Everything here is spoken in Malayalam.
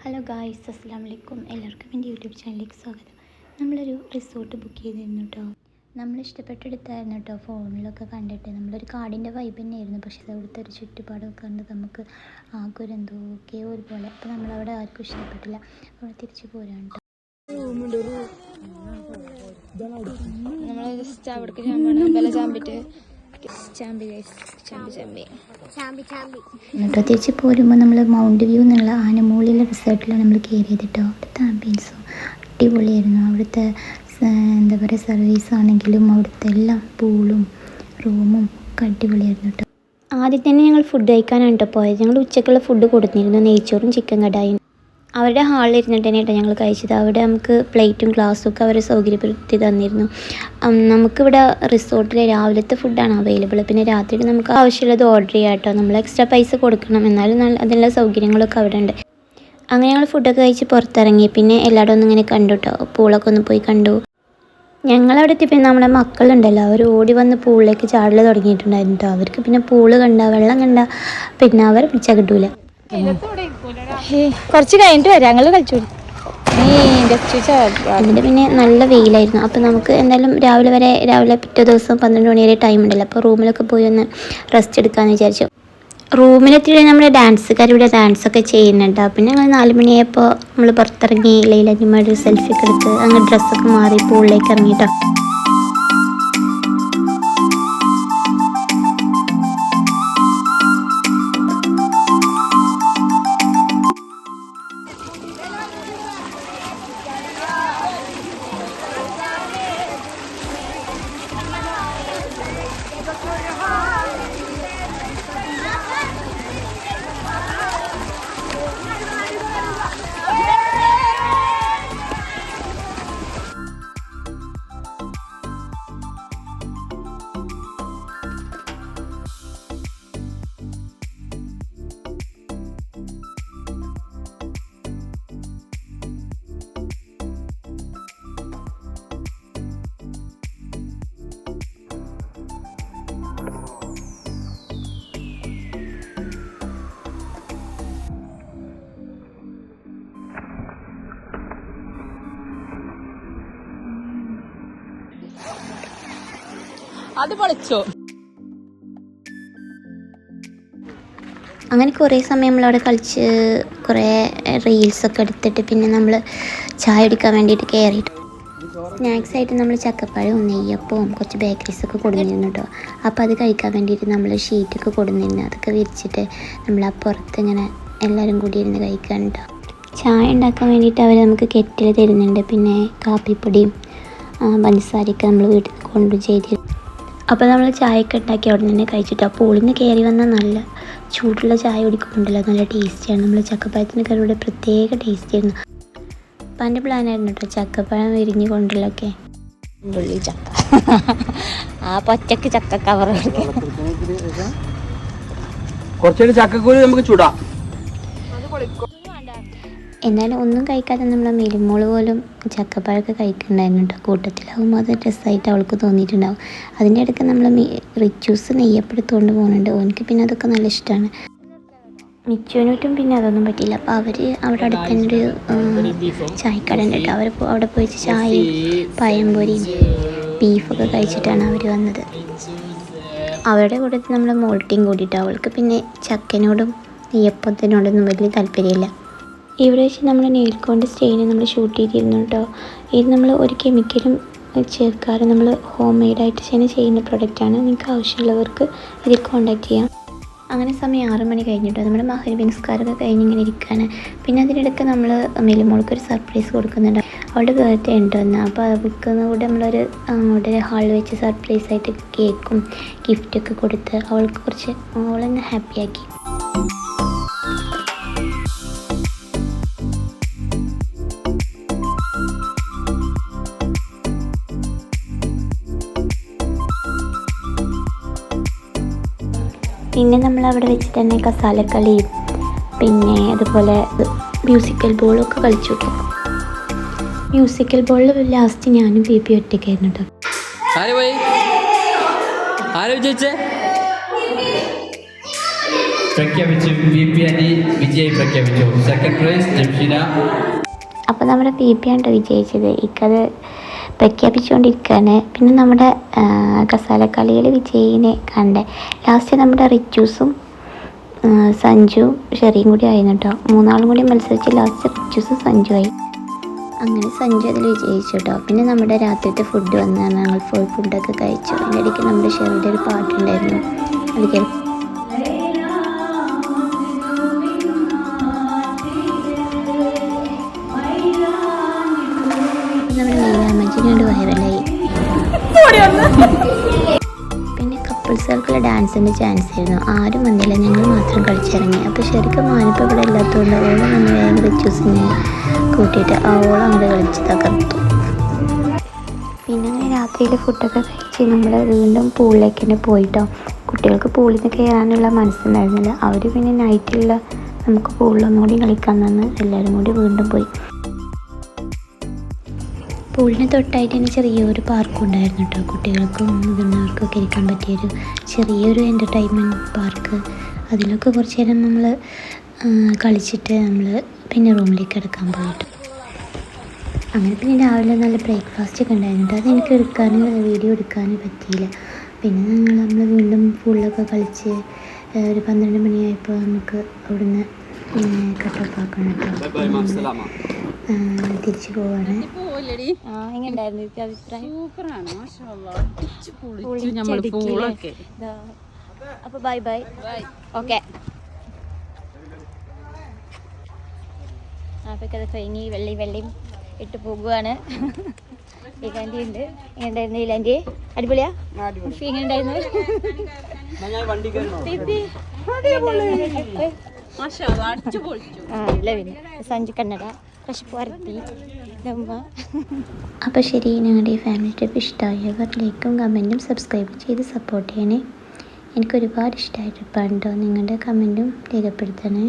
ഹലോ ഗായ്സ്, അസ്സലാമു അലൈക്കും. എല്ലാവർക്കും എൻ്റെ യൂട്യൂബ് ചാനലിലേക്ക് സ്വാഗതം. നമ്മളൊരു റിസോർട്ട് ബുക്ക് ചെയ്തിരുന്നു കേട്ടോ. നമ്മൾ ഇഷ്ടപ്പെട്ടെടുത്തായിരുന്നു കേട്ടോ. ഫോണിലൊക്കെ കണ്ടിട്ട് നമ്മളൊരു കാടിൻ്റെ വൈബ് തന്നെയായിരുന്നു. പക്ഷേ അവിടുത്തെ ഒരു ചുറ്റുപാടൊക്കെ കണ്ട് നമുക്ക് ആകെ ഒരു എന്തൊക്കെയോ ഒരുപോലെ. അപ്പോൾ നമ്മളവിടെ ആർക്കും ഇഷ്ടപ്പെട്ടില്ല. അവിടെ തിരിച്ചു പോരാൻ കേട്ടോ. നമ്മൾ ജസ്റ്റ് അവിടേക്ക് ചാമ്പിട്ട് എന്നിട്ടോ തിരിച്ച് പോരുമ്പോൾ നമ്മൾ മൗണ്ട് വ്യൂ എന്നുള്ള ആനമൂളിലെ റിസോർട്ടിലാണ് നമ്മൾ കയറിയത് കേട്ടോ. അവിടുത്തെ ആംബിയൻസും അടിപൊളിയായിരുന്നു. അവിടുത്തെ എന്താ പറയുക, സർവീസ് ആണെങ്കിലും അവിടുത്തെ എല്ലാം പൂളും റൂമും ഒക്കെ അടിപൊളിയായിരുന്നു കേട്ടോ. ആദ്യം തന്നെ ഞങ്ങൾ ഫുഡ് കഴിക്കാനാണ് കേട്ടോ പോയത്. ഞങ്ങൾ ഉച്ചക്കുള്ള ഫുഡ് കൊടുത്തിരുന്നു, നെയ്ച്ചോറും ചിക്കൻ കടായും. അവരുടെ ഹാളിൽ ഇരുന്നിട്ട് തന്നെ കേട്ടോ ഞങ്ങൾ കഴിച്ചത്. അവിടെ നമുക്ക് പ്ലേറ്റും ഗ്ലാസ്സും ഒക്കെ അവർ സൗകര്യപ്പെടുത്തി തന്നിരുന്നു. നമുക്കിവിടെ റിസോർട്ടിൽ രാവിലത്തെ ഫുഡാണ് അവൈലബിൾ. പിന്നെ രാത്രിക്ക് നമുക്ക് ആവശ്യമുള്ളത് ഓർഡർ ചെയ്യാം കേട്ടോ. നമ്മൾ എക്സ്ട്രാ പൈസ കൊടുക്കണം, എന്നാലും അതിനുള്ള സൗകര്യങ്ങളൊക്കെ അവിടെ ഉണ്ട്. അങ്ങനെ ഞങ്ങൾ ഫുഡൊക്കെ കഴിച്ച് പുറത്തിറങ്ങി. പിന്നെ എല്ലായിടും ഒന്നും ഇങ്ങനെ കണ്ടു കേട്ടോ. പൂളൊക്കെ ഒന്ന് പോയി കണ്ടു. ഞങ്ങളവിടെ എത്തിയപ്പോൾ നമ്മുടെ മക്കളുണ്ടല്ലോ, അവർ ഓടി വന്ന് പൂളിലേക്ക് ചാടൽ തുടങ്ങിയിട്ടുണ്ടായിരുന്നു കേട്ടോ. അവർക്ക് പിന്നെ പൂള് കണ്ട വെള്ളം കണ്ട പിന്നെ അവർ പിടിച്ചാൽ കിട്ടൂല. കുറച്ച് കഴിഞ്ഞിട്ട് വരാം, ഞങ്ങൾ കളിച്ചു. അതിൻ്റെ പിന്നെ നല്ല വെയിലായിരുന്നു. അപ്പോൾ നമുക്ക് എന്തായാലും രാവിലെ പിറ്റേ ദിവസം 12 മണി വരെ ടൈം ഉണ്ടല്ലോ. അപ്പോൾ റൂമിലൊക്കെ പോയി ഒന്ന് റെസ്റ്റ് എടുക്കാമെന്ന് വിചാരിച്ചു. റൂമിലെത്തിയിട്ട് നമ്മുടെ ഡാൻസുകാർ ഇവിടെ ഡാൻസൊക്കെ ചെയ്യുന്നുണ്ട്. പിന്നെ ഞങ്ങൾ 4 മണിയായപ്പോൾ നമ്മൾ പുറത്തിറങ്ങി ലൈലാജിമാർ സെൽഫിയൊക്കെ എടുത്ത് അങ്ങനെ ഡ്രസ്സൊക്കെ മാറി പൂളിലേക്ക് ഇറങ്ങിയിട്ടോ. അത് പൊളിച്ചോ. അങ്ങനെ കുറേ സമയം നമ്മളവിടെ കളിച്ച് കുറേ റീൽസൊക്കെ എടുത്തിട്ട് പിന്നെ നമ്മൾ ചായ കുടിക്കാൻ വേണ്ടിയിട്ട് കയറിയിട്ട് സ്നാക്സായിട്ട് നമ്മൾ ചക്കപ്പഴവും നെയ്യപ്പവും കുറച്ച് ബേക്കറീസൊക്കെ കൊടുന്നിരുന്നു കേട്ടോ. അപ്പോൾ അത് കഴിക്കാൻ വേണ്ടിയിട്ട് നമ്മൾ ഷീറ്റൊക്കെ കൊടുന്നിരുന്നു. അതൊക്കെ വിരിച്ചിട്ട് നമ്മൾ ആ പുറത്ത് ഇങ്ങനെ എല്ലാവരും കൂടി ഇരുന്ന് കഴിക്കാൻ കേട്ടോ. ചായ ഉണ്ടാക്കാൻ വേണ്ടിയിട്ട് അവർ നമുക്ക് കെറ്റിൽ തരുന്നുണ്ട്. പിന്നെ കാപ്പിപ്പൊടിയും പഞ്ചസാരയൊക്കെ നമ്മൾ വീട്ടിൽ കൊണ്ടു ചെയ്തിരുന്നു. അപ്പോൾ നമ്മൾ ചായയൊക്കെ ഉണ്ടാക്കി അവിടെ നിന്ന് കഴിച്ചിട്ട് പൂളിൽ നിന്ന് കയറി വന്നാൽ നല്ല ചൂടുള്ള ചായ കുടിക്കുന്നുണ്ടല്ലോ, നല്ല ടേസ്റ്റിയാണ്. നമ്മൾ ചക്കപ്പഴത്തിൻ്റെ കറിയുടെ പ്രത്യേക ടേസ്റ്റിയായിരുന്നു. അപ്പം എൻ്റെ പ്ലാനായിരുന്നു കേട്ടോ ചക്കപ്പഴം വിരിഞ്ഞ് കൊണ്ടല്ലൊക്കെ. ചക്ക ആ പച്ചക്ക് ചക്ക കവർ കുറച്ചുകൂടി ചക്കക്കൂരി നമുക്ക് ചൂടാം. എന്നാലും ഒന്നും കഴിക്കാതെ നമ്മളെ മെലിമോള് പോലും ചക്കപ്പഴമൊക്കെ കഴിക്കുന്നുണ്ടായിരുന്നു കേട്ടോ. കൂട്ടത്തിലാവുമ്പോൾ അത് രസമായിട്ട് അവൾക്ക് തോന്നിയിട്ടുണ്ടാവും. അതിൻ്റെ ഇടയ്ക്ക് നമ്മൾ റിച്ചൂസ് നെയ്യപ്പെടുത്തുകൊണ്ട് പോകുന്നുണ്ട്. ഓനിക്ക് പിന്നെ അതൊക്കെ നല്ല ഇഷ്ടമാണ്. മിച്ചുവിനും പിന്നെ അതൊന്നും പറ്റിയില്ല. അപ്പോൾ അവർ അവിടെ അടുത്ത് തന്നെ ഒരു ചായക്കട ഉണ്ട് കേട്ടോ. അവർ അവിടെ പോയിട്ട് ചായയും പഴംപൊരിയും ബീഫൊക്കെ കഴിച്ചിട്ടാണ് അവർ വന്നത്. അവരുടെ കൂട്ടത്തിൽ നമ്മൾ മോൾട്ടിയും കൂടിയിട്ട് അവൾക്ക് പിന്നെ ചക്കനോടും നെയ്യപ്പത്തിനോടൊന്നും വലിയ താല്പര്യമില്ല. ഇവിടെ വെച്ച് നമ്മൾ നെയിൽ കൊണ്ട് സ്റ്റെയിന് നമ്മൾ ഷൂട്ട് ചെയ്തിരുന്നു കേട്ടോ. ഇത് നമ്മൾ ഒരു കെമിക്കലും ചേർക്കാതെ നമ്മൾ ഹോം മെയ്ഡായിട്ട് തന്നെ ചെയ്യുന്ന പ്രൊഡക്റ്റാണ്. നിങ്ങൾക്ക് ആവശ്യമുള്ളവർക്ക് ഇതിൽ കോൺടാക്റ്റ് ചെയ്യാം. അങ്ങനെ സമയം 6 മണി കഴിഞ്ഞിട്ടോ. നമ്മുടെ മഗ്‌രിബ് നിസ്കാരമൊക്കെ കഴിഞ്ഞിങ്ങനെ ഇരിക്കുകയാണ്. പിന്നെ അതിനിടയ്ക്ക് നമ്മൾ മെലിമോൾക്കൊരു സർപ്രൈസ് കൊടുക്കുന്നുണ്ട്. അവളുടെ ബർത്ത്ഡേ ഉണ്ടോന്ന്. അപ്പോൾ അവൾക്ക് കൂടെ നമ്മളൊരു അവിടെ ഹാളിൽ വെച്ച് സർപ്രൈസായിട്ട് കേക്കും ഗിഫ്റ്റൊക്കെ കൊടുത്ത് അവൾക്ക് കുറച്ച് അവളെന്നെ ഹാപ്പിയാക്കി. പിന്നെ നമ്മൾ അവിടെ വെച്ച് തന്നെ കസാലക്കളിയും പിന്നെ അതുപോലെ മ്യൂസിക്കൽ ബോളൊക്കെ കളിച്ചു കേട്ടോ. മ്യൂസിക്കൽ ബോളിൽ ലാസ്റ്റ് ഞാനും ബേബി ഒറ്റയ്ക്കായിരുന്നു കേട്ടോ. ആരെ വിജയിച്ചേ? പ്രഖ്യാപിച്ചു. VP ആൻറ്റി വിജയ് പ്രഖ്യാപിച്ചു. Second prize Jamsheena. അപ്പോൾ നമ്മുടെ PP ആണ് വിജയിച്ചത്. ഇക്കത് പ്രഖ്യാപിച്ചുകൊണ്ടിരിക്കുകയാണ്. പിന്നെ നമ്മുടെ കസാലക്കളിയിൽ വിജയിനെ കണ്ടേ. ലാസ്റ്റ് നമ്മുടെ റിച്ചൂസും സഞ്ജുവും ഷെറിയും കൂടി ആയിരുന്നു കേട്ടോ. മൂന്നാളും കൂടി മത്സരിച്ച് ലാസ്റ്റ് റിച്ചൂസും സഞ്ജു ആയി. അങ്ങനെ സഞ്ജു അതിൽ വിജയിച്ചു കേട്ടോ. പിന്നെ നമ്മുടെ രാത്രിത്തെ ഫുഡ് വന്നാൽ ഞങ്ങൾ ഫുഡൊക്കെ കഴിച്ചു. അതിൻ്റെ ഇടയ്ക്ക് നമ്മുടെ ഷെറിയുടെ ഒരു പാട്ടുണ്ടായിരുന്നു, അത് കേൾക്കും. നമ്മുടെ നീലാമഞ്ചിനോട് വൈറലായി. പിന്നെ കപ്പിൾസുകൾക്കുള്ള ഡാൻസിൻ്റെ ചാൻസ് ആയിരുന്നു. ആരും വന്നില്ല, ഞങ്ങൾ മാത്രം കളിച്ചിറങ്ങി. അപ്പോൾ ശരിക്കും മാനിപ്പോൾ ഇവിടെ ഇല്ലാത്തതുകൊണ്ട് ഓളം വന്ന് വേഗം റിച്ചൂസിനെ കൂട്ടിയിട്ട് ഓളം അങ്ങോട്ട് കളിച്ച് തകർത്തു. പിന്നെ അങ്ങനെ രാത്രിയിൽ ഫുഡൊക്കെ കഴിച്ച് നമ്മൾ വീണ്ടും പൂളിലേക്ക് തന്നെ പോയിട്ടോ. കുട്ടികൾക്ക് പൂളിൽ നിന്ന് കയറാനുള്ള മനസ്സുണ്ടായിരുന്നില്ല. അവർ പിന്നെ നൈറ്റിലുള്ള നമുക്ക് പൂളിലൊന്നും കൂടി കളിക്കാൻ തന്ന് എല്ലാവരും കൂടി വീണ്ടും പോയി. പൂളിന് തൊട്ടായിട്ട് തന്നെ ചെറിയൊരു പാർക്കും ഉണ്ടായിരുന്നു കേട്ടോ. കുട്ടികൾക്കും മുതിർന്നവർക്കൊക്കെ ഇരിക്കാൻ പറ്റിയൊരു ചെറിയൊരു എൻ്റർടൈൻമെൻറ്റ് പാർക്ക്. അതിലൊക്കെ കുറച്ച് നേരം നമ്മൾ കളിച്ചിട്ട് നമ്മൾ പിന്നെ റൂമിലേക്ക് കിടക്കാൻ പോയിട്ട് അങ്ങനെ. പിന്നെ രാവിലെ നല്ല ബ്രേക്ക്ഫാസ്റ്റ് ഒക്കെ ഉണ്ടായിരുന്നു കേട്ടോ. അതെനിക്ക് വീഡിയോ എടുക്കാനും പറ്റിയില്ല. പിന്നെ നമ്മൾ വീണ്ടും പൂളിലൊക്കെ കളിച്ച് ഒരു 12 മണിയായപ്പോൾ നമുക്ക് അവിടുന്ന് കട്ടോഫ് ആക്കണം കേട്ടോ. തിരിച്ചു പോവാണ്. അപ്പൊ ബൈ ബൈ. ഓക്കെ. അപ്പൊ കഴിഞ്ഞ് വെള്ളിയും ഇട്ട് പോകുവാണ്. ഇലാൻറ്റി ഉണ്ട്. എങ്ങനെയുണ്ടായിരുന്നു ഇലാൻറ്റി? അടിപൊളിയാ? എങ്ങനെ ഉണ്ടായിരുന്നു? സഞ്ജു കന്നഡ അപ്പോൾ ശരി, ഞങ്ങളുടെ ഈ ഫാമിലി ട്രിപ്പ് ഇഷ്ടമായവർ ലൈക്കും കമൻറ്റും സബ്സ്ക്രൈബ് ചെയ്ത് സപ്പോർട്ട് ചെയ്യണേ. എനിക്കൊരുപാട് ഇഷ്ടമായ ട്രിപ്പാണ് കേട്ടോ. നിങ്ങളുടെ കമൻറ്റും രേഖപ്പെടുത്തണേ.